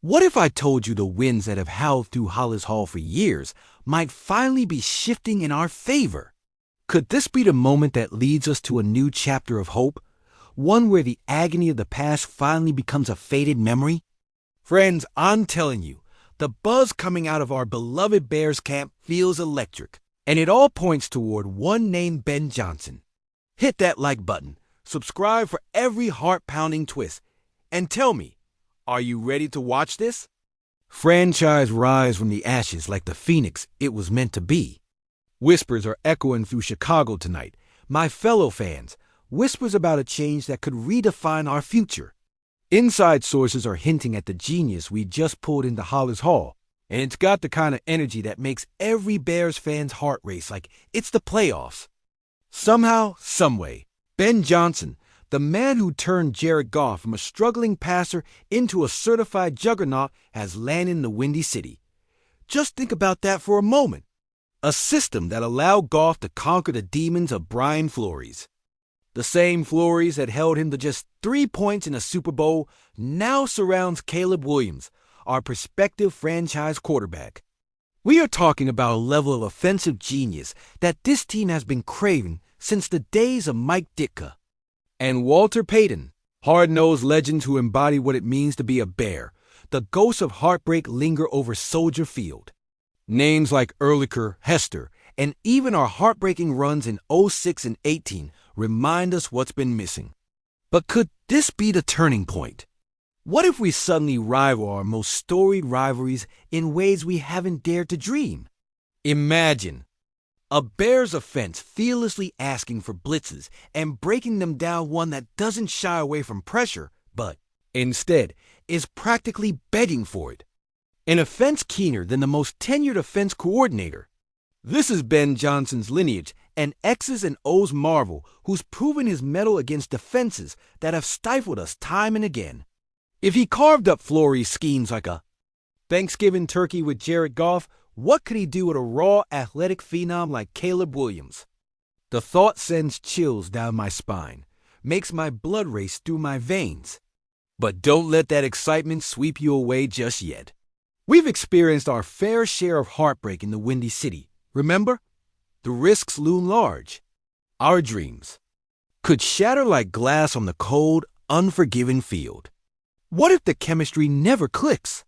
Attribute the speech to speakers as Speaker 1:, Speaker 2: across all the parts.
Speaker 1: What if I told you the winds that have howled through Hollis Hall for years might finally be shifting in our favor? Could this be the moment that leads us to a new chapter of hope? One where the agony of the past finally becomes a faded memory? Friends, I'm telling you, the buzz coming out of our beloved Bears camp feels electric, and it all points toward one named Ben Johnson. Hit that like button, subscribe for every heart-pounding twist, and tell me, are you ready to watch this? Franchise rise from the ashes like the phoenix it was meant to be. Whispers are echoing through Chicago tonight. My fellow fans, whispers about a change that could redefine our future. Inside sources are hinting at the genius we just pulled into Hollis Hall, and it's got the kind of energy that makes every Bears fan's heart race like it's the playoffs. Somehow, someway, Ben Johnson, the man who turned Jared Goff from a struggling passer into a certified juggernaut, has landed in the Windy City. Just think about that for a moment. A system that allowed Goff to conquer the demons of Brian Flores. The same Flores that held him to just 3 points in a Super Bowl now surrounds Caleb Williams, our prospective franchise quarterback. We are talking about a level of offensive genius that this team has been craving since the days of Mike Ditka. And Walter Payton, hard-nosed legends who embody what it means to be a Bear. The ghosts of heartbreak linger over Soldier Field. Names like Ehrlicher, Hester, and even our heartbreaking runs in 06 and 18 remind us what's been missing. But could this be the turning point? What if we suddenly rival our most storied rivalries in ways we haven't dared to dream? Imagine a Bears offense fearlessly asking for blitzes and breaking them down, one that doesn't shy away from pressure, but instead is practically begging for it. An offense keener than the most tenured offense coordinator. This is Ben Johnson's lineage, an X's and O's marvel who's proven his mettle against defenses that have stifled us time and again. If he carved up Flores' schemes like a Thanksgiving turkey with Jared Goff, what could he do with a raw, athletic phenom like Caleb Williams? The thought sends chills down my spine, makes my blood race through my veins. But don't let that excitement sweep you away just yet. We've experienced our fair share of heartbreak in the Windy City. Remember? The risks loom large. Our dreams could shatter like glass on the cold, unforgiving field. What if the chemistry never clicks?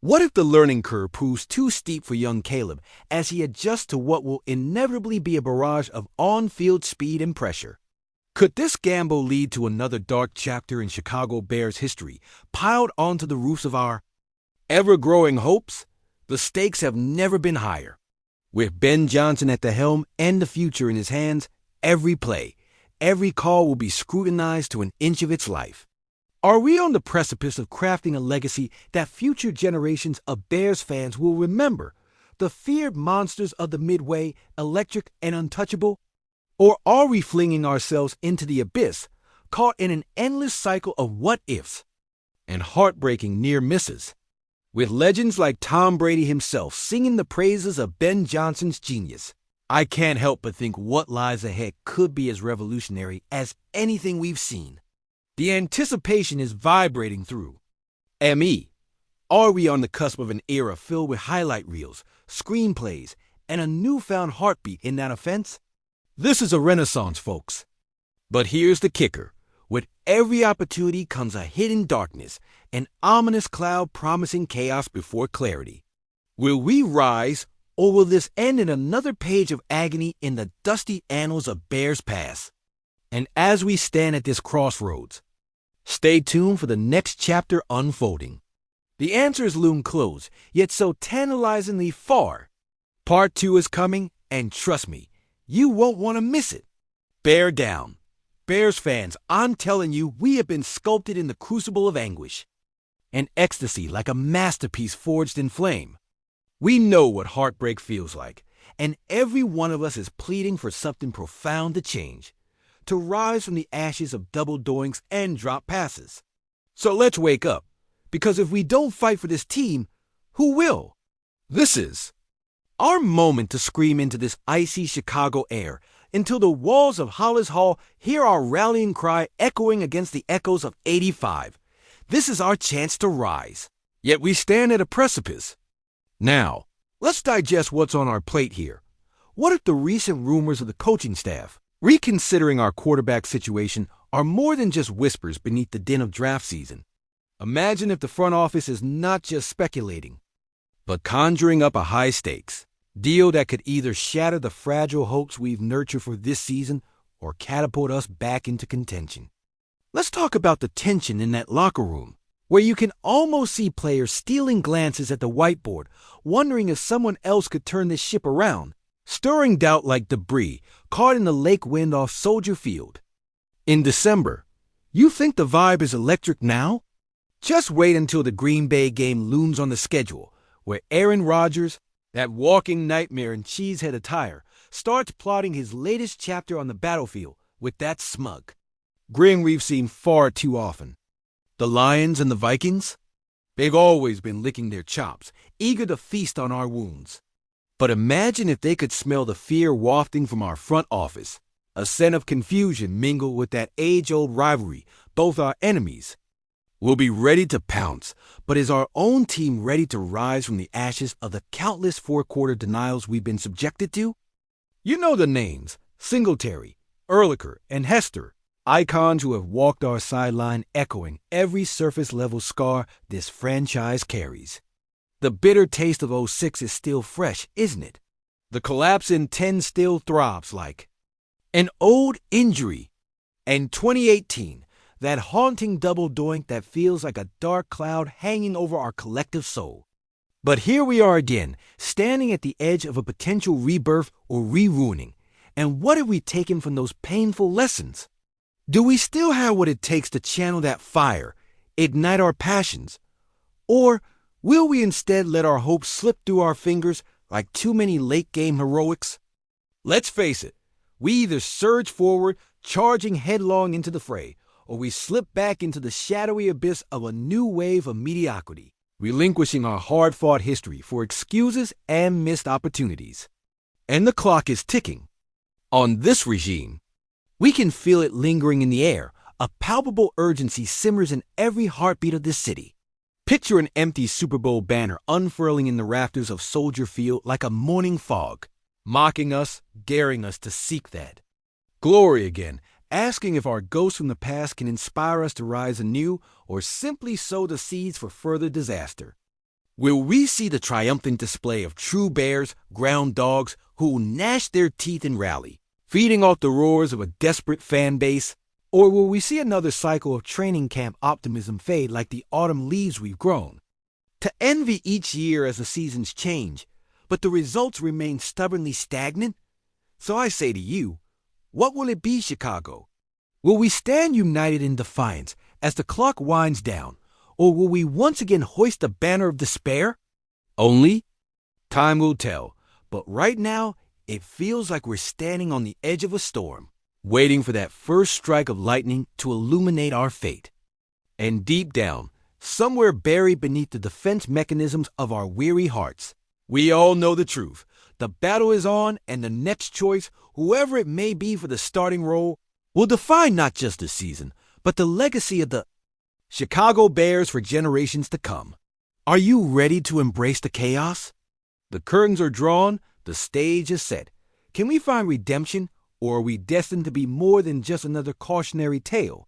Speaker 1: What if the learning curve proves too steep for young Caleb as he adjusts to what will inevitably be a barrage of on-field speed and pressure? Could this gamble lead to another dark chapter in Chicago Bears history, piled onto the roofs of our ever-growing hopes? The stakes have never been higher. With Ben Johnson at the helm and the future in his hands, every play, every call will be scrutinized to an inch of its life. Are we on the precipice of crafting a legacy that future generations of Bears fans will remember? The feared monsters of the Midway, electric and untouchable? Or are we flinging ourselves into the abyss, caught in an endless cycle of what-ifs and heartbreaking near misses? With legends like Tom Brady himself singing the praises of Ben Johnson's genius, I can't help but think what lies ahead could be as revolutionary as anything we've seen. The anticipation is vibrating through ME. Are we on the cusp of an era filled with highlight reels, screenplays, and a newfound heartbeat in that offense? This is a renaissance, folks. But here's the kicker. With every opportunity comes a hidden darkness, an ominous cloud promising chaos before clarity. Will we rise, or will this end in another page of agony in the dusty annals of Bears past? And as we stand at this crossroads, stay tuned for the next chapter unfolding. The answers loom close, yet so tantalizingly far. Part 2 is coming, and trust me, you won't want to miss it. Bear down. Bears fans, I'm telling you, we have been sculpted in the crucible of anguish. An ecstasy like a masterpiece forged in flame. We know what heartbreak feels like, and every one of us is pleading for something profound to change. To rise from the ashes of double doinks and drop passes. So let's wake up, because if we don't fight for this team, who will? This is our moment to scream into this icy Chicago air until the walls of Hollis Hall hear our rallying cry echoing against the echoes of '85. This is our chance to rise. Yet we stand at a precipice. Now, let's digest what's on our plate here. What if the recent rumors of the coaching staff, reconsidering our quarterback situation, are more than just whispers beneath the din of draft season? Imagine if the front office is not just speculating, but conjuring up a high-stakes deal that could either shatter the fragile hopes we've nurtured for this season or catapult us back into contention. Let's talk about the tension in that locker room, where you can almost see players stealing glances at the whiteboard, wondering if someone else could turn this ship around, stirring doubt like debris caught in the lake wind off Soldier Field. In December, you think the vibe is electric now? Just wait until the Green Bay game looms on the schedule, where Aaron Rodgers, that walking nightmare in cheesehead attire, starts plotting his latest chapter on the battlefield with that smug grin we've seen far too often. The Lions and the Vikings? They've always been licking their chops, eager to feast on our wounds. But imagine if they could smell the fear wafting from our front office, a scent of confusion mingled with that age-old rivalry, both our enemies. We'll be ready to pounce, but is our own team ready to rise from the ashes of the countless four-quarter denials we've been subjected to? You know the names, Singletary, Ehrlicher, and Hester, icons who have walked our sideline echoing every surface-level scar this franchise carries. The bitter taste of '06 is still fresh, isn't it? The collapse in 10 still throbs like an old injury. And 2018, that haunting double doink that feels like a dark cloud hanging over our collective soul. But here we are again, standing at the edge of a potential rebirth or re-ruining. And what have we taken from those painful lessons? Do we still have what it takes to channel that fire, ignite our passions? Or will we instead let our hopes slip through our fingers like too many late-game heroics? Let's face it, we either surge forward, charging headlong into the fray, or we slip back into the shadowy abyss of a new wave of mediocrity, relinquishing our hard-fought history for excuses and missed opportunities. And the clock is ticking. On this regime, we can feel it lingering in the air. A palpable urgency simmers in every heartbeat of this city. Picture an empty Super Bowl banner unfurling in the rafters of Soldier Field like a morning fog, mocking us, daring us to seek that glory again, asking if our ghosts from the past can inspire us to rise anew or simply sow the seeds for further disaster. Will we see the triumphant display of true bears, ground dogs, who will gnash their teeth and rally, feeding off the roars of a desperate fan base? Or will we see another cycle of training camp optimism fade like the autumn leaves we've grown? To envy each year as the seasons change, but the results remain stubbornly stagnant? So I say to you, what will it be, Chicago? Will we stand united in defiance as the clock winds down, or will we once again hoist the banner of despair? Only time will tell, but right now it feels like we're standing on the edge of a storm, waiting for that first strike of lightning to illuminate our fate. And deep down, somewhere buried beneath the defense mechanisms of our weary hearts, we all know the truth. The battle is on, and the next choice, whoever it may be for the starting role, will define not just the season, but the legacy of the Chicago Bears for generations to come. Are you ready to embrace the chaos? The curtains are drawn, the stage is set. Can we find redemption, or are we destined to be more than just another cautionary tale,